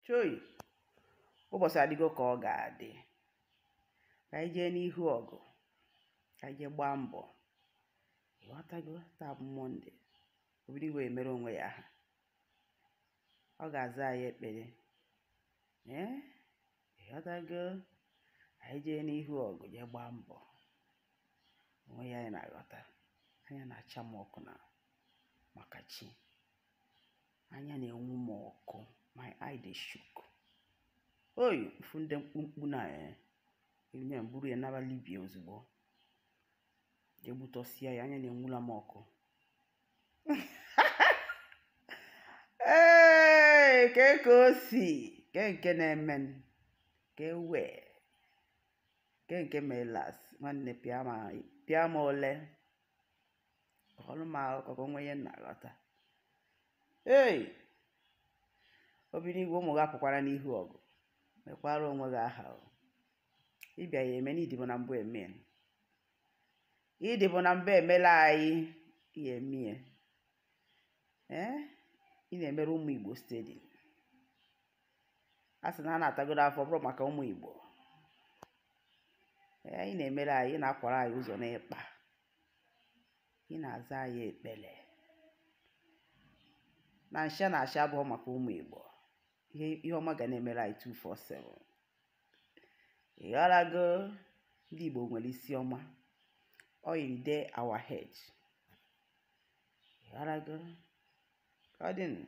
Choi, ụbọchị adịgo ka ọ ga-adị. Ka anyị jee n'ihu ọgụ, ka anyị jee gbaa mbọ. Ịghọtago, taa bụ Mọnde, obido wee mere onwe ya aha. Ọ ga-aza anyị ekpere. Ịghọtago, anyị jee n'ihu ọgụ jee gbaa mbọ. Onwe ya anyị na-aghọta. Anya na-acha m ọkụ na maka chi. Anya na-enwu m ọkụ. My eye dey shook. Oyi, mfu ndị mkpumkpu na enye mburu ya naba Libya ozugbo. Jegbutọsịa ya, anya na-enwula m ọkụ. Ee, ka o si, nke na-eme, ka ewe, nke melas, nwanne pịa ma ole. Ọlụ ma akụkọ nwe ihe na-aghọta. Hey! Obi n'igwe ụmụ gị apụkwara n'ihu ọgụ. Mekwara onwe gị aha. Ịbịa ya eme n'ịdịbọ na mbụ eme. Ịdịbọ na mbụ emela anyị ihe emie. Ị na-emere ụmụ Igbo stedi. A sị na a na-atagodo afọ bụrụ maka ụmụ Igbo. Ị na-emere anyị, ị na-akwara anyị ụzọ n'ịkpa. Ị na-aza anyị ekpele. Na nsha na asha abụọ maka ụmụ Igbo. Ihe ọma ga na-emere anyị 247. Ịghọtago, ndị Igbo nwere isi ọma. Ọ yiri dey our head. Ịghọtago, ka ọ dị nụ.